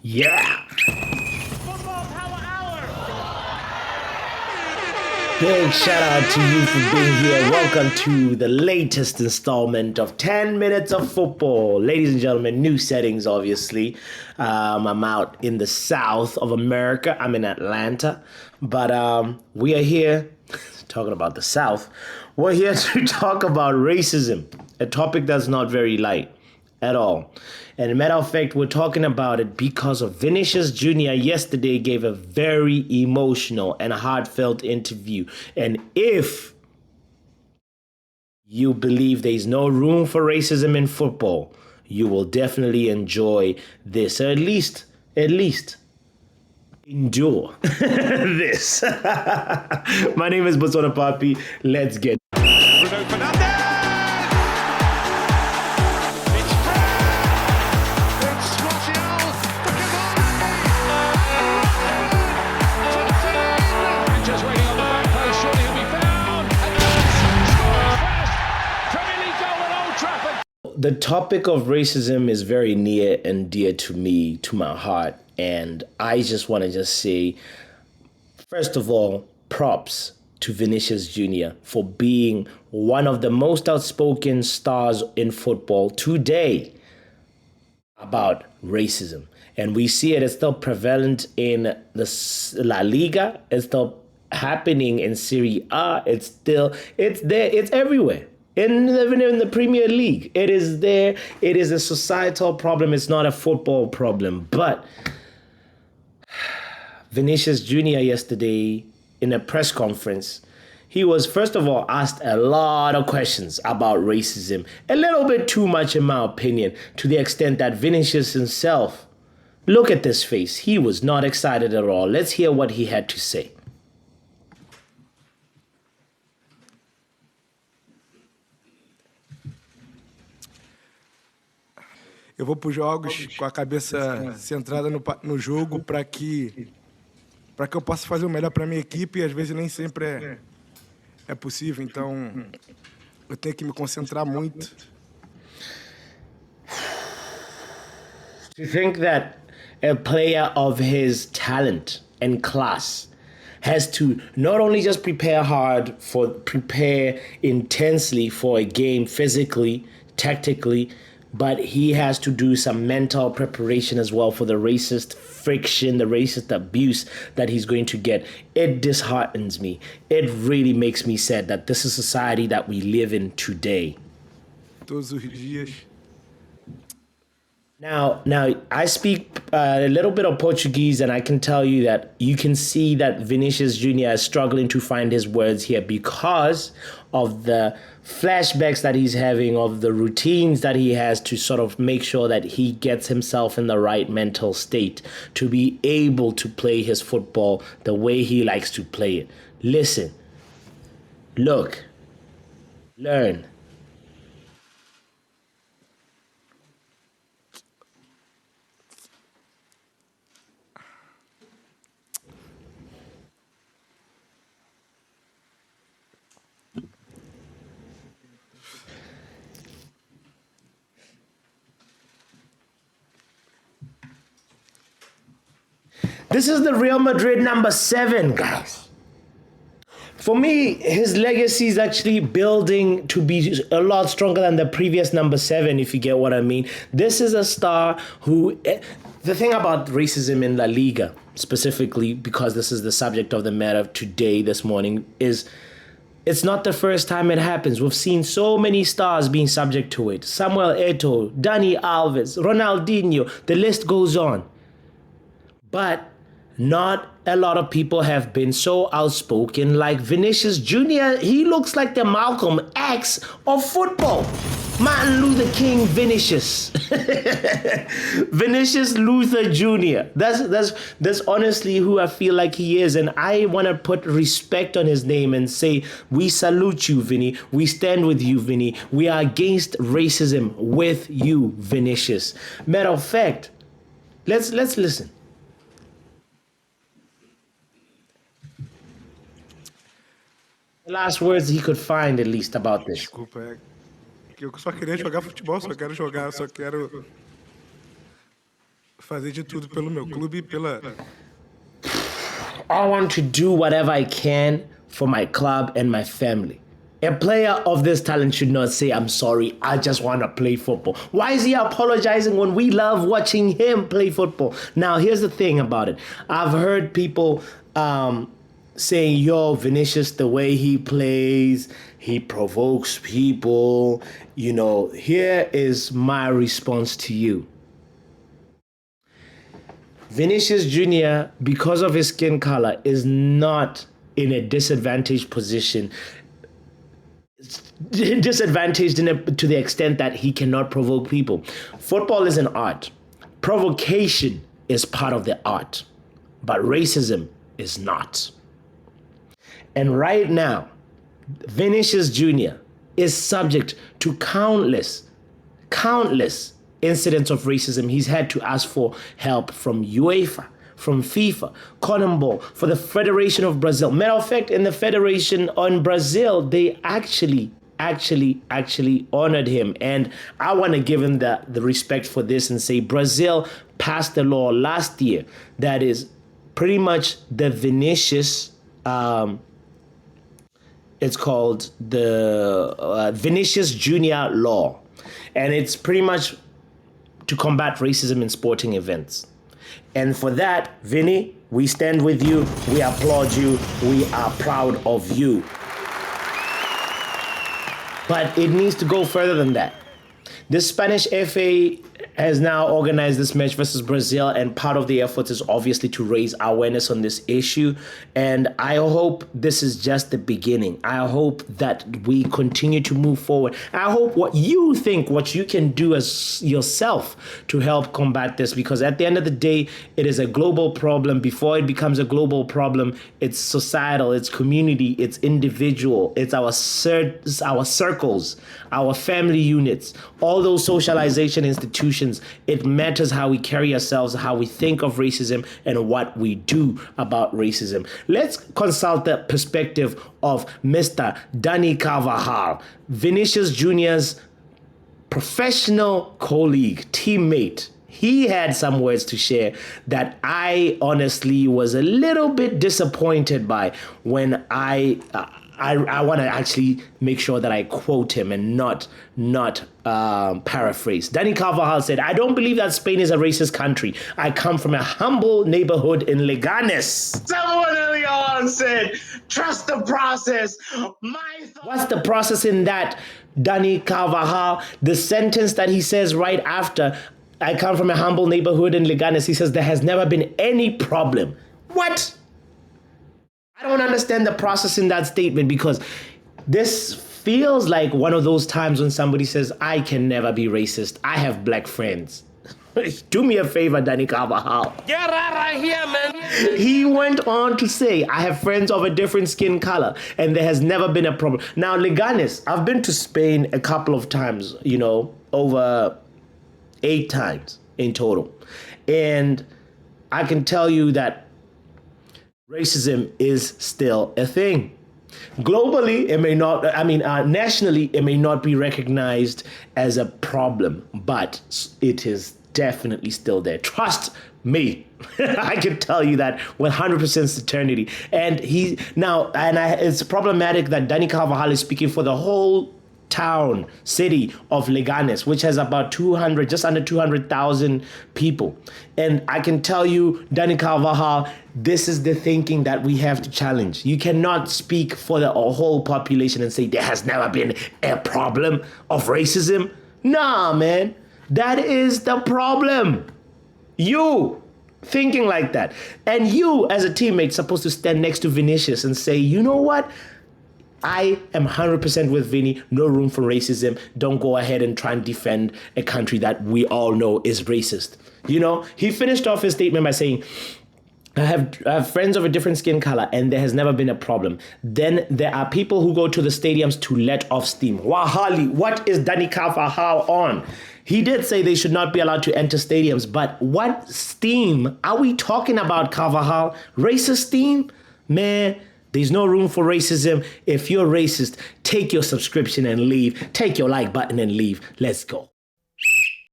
Yeah. Footballpowerhour. Big shout out to you for being here. Welcome to the latest installment of 10 Minutes of Football. Ladies and gentlemen, new settings, obviously. I'm out in the south of America. I'm in Atlanta. But we are here, talking about the south, we're here to talk about racism, a topic that's not very light at all. And as a matter of fact, we're talking about it because of Vinicius Jr. yesterday gave a very emotional and heartfelt interview. And if you believe there's no room for racism in football, you will definitely enjoy this, or at least endure this. My name is Botswanapapi. Let's get Bruno Fernandes. It's fair. It's Martial. Just waiting on the back post. Surely he'll be found. And scores first. Premier League goal at Old Trafford. The topic of racism is very near and dear to me, to my heart. And I just want to say, first of all, props to Vinicius Jr. for being one of the most outspoken stars in football today about racism. And we see it's still prevalent in the La Liga. It's still happening in Serie A. It's there. It's everywhere. Even in the Premier League, it is there. It is a societal problem. It's not a football problem. But Vinicius Jr. yesterday in a press conference, he was first of all asked a lot of questions about racism, a little bit too much in my opinion, to the extent that Vinicius himself, look at this face, he was not excited at all. Let's hear what he had to say. Eu vou para os jogos com a cabeça centrada no jogo para que eu possa fazer o melhor para a minha equipe e às vezes nem sempre é possível. Então, eu tenho que me concentrar muito. To think that a player of his talent and class has to not only just prepare intensely for a game physically, tactically, but he has to do some mental preparation as well for the racist friction, the racist abuse that he's going to get. It disheartens me. It really makes me sad that this is society that we live in today. Todos os dias. Now, I speak a little bit of Portuguese, and I can tell you that you can see that Vinicius Jr. is struggling to find his words here because of the flashbacks that he's having, of the routines that he has to sort of make sure that he gets himself in the right mental state to be able to play his football the way he likes to play it. Listen, look, learn. This is the Real Madrid number 7, guys. For me, his legacy is actually building to be a lot stronger than the previous number 7, if you get what I mean. This is a star who... The thing about racism in La Liga, specifically, because this is the subject of the matter today, this morning, is it's not the first time it happens. We've seen so many stars being subject to it. Samuel Eto'o, Dani Alves, Ronaldinho, the list goes on. But not a lot of people have been so outspoken like Vinicius Jr. He looks like the Malcolm X of football. Martin Luther King Vinicius. Vinicius Luther Jr. That's honestly who I feel like he is. And I want to put respect on his name and say, we salute you, Vini. We stand with you, Vini. We are against racism with you, Vinicius. Matter of fact, let's listen. The last words he could find, at least, about this. Desculpa, é que eu só queria jogar futebol, só quero jogar, só quero fazer de tudo pelo meu clube e pela... I want to do whatever I can for my club and my family. A player of this talent should not say, I'm sorry, I just want to play football. Why is he apologizing when we love watching him play football? Now, here's the thing about it. I've heard people saying, yo, Vinicius, the way he plays, he provokes people. You know, here is my response to you. Vinicius Jr., because of his skin color, is not in a disadvantaged position. Disadvantaged to the extent that he cannot provoke people. Football is an art. Provocation is part of the art, but racism is not. And right now, Vinicius Jr. is subject to countless incidents of racism. He's had to ask for help from UEFA, from FIFA, CONMEBOL, for the Federation of Brazil. Matter of fact, in the Federation on Brazil, they actually honored him. And I want to give him the respect for this and say Brazil passed the law last year that is pretty much the Vinicius, it's called the Vinicius Jr. law. And it's pretty much to combat racism in sporting events. And for that, Vini, we stand with you, we applaud you, we are proud of you. But it needs to go further than that. The Spanish FA has now organized this match versus Brazil, and part of the efforts is obviously to raise awareness on this issue. And I hope this is just the beginning. I hope that we continue to move forward. I hope what you think, what you can do as yourself to help combat this, because at the end of the day, it is a global problem. Before it becomes a global problem, it's societal, it's community, it's individual, it's our circles, our family units, all those socialization institutions. It matters how we carry ourselves, how we think of racism, and what we do about racism. Let's consult the perspective of Mr. Dani Carvajal, Vinicius Jr.'s professional colleague, teammate. He had some words to share that I honestly was a little bit disappointed by when I want to actually make sure that I quote him and not paraphrase. Dani Carvajal said, I don't believe that Spain is a racist country. I come from a humble neighborhood in Leganes. Someone early on said, trust the process. What's the process in that, Dani Carvajal? The sentence that he says right after, I come from a humble neighborhood in Leganes, he says, there has never been any problem. What? I don't understand the process in that statement, because this feels like one of those times when somebody says, I can never be racist. I have black friends. Do me a favor, Dani Carvajal. Get out of here, man. He went on to say, I have friends of a different skin color, and there has never been a problem. Now, Leganes, I've been to Spain a couple of times, over 8 times in total. And I can tell you that racism is still a thing. Globally, it may not, nationally, it may not be recognized as a problem, but it is definitely still there. Trust me. I can tell you that with 100% certainty. And it's problematic that Dani Carvajal is speaking for the whole city of Leganes, which has about just under 200,000 people. And I can tell you, Dani Carvajal, this is the thinking that we have to challenge. You cannot speak for the whole population and say there has never been a problem of racism. Nah, man, that is the problem. You thinking like that. And you, as a teammate, supposed to stand next to Vinicius and say, you know what? I am 100% with Vini. No room for racism. Don't go ahead and try and defend a country that we all know is racist. He finished off his statement by saying, I have friends of a different skin color, and there has never been a problem. Then there are people who go to the stadiums to let off steam. Wahali, what is Dani Carvajal on? He did say they should not be allowed to enter stadiums, but what steam are we talking about, Carvajal? Racist steam? Man, there's no room for racism. If you're racist, take your subscription and leave. Take your like button and leave. Let's go.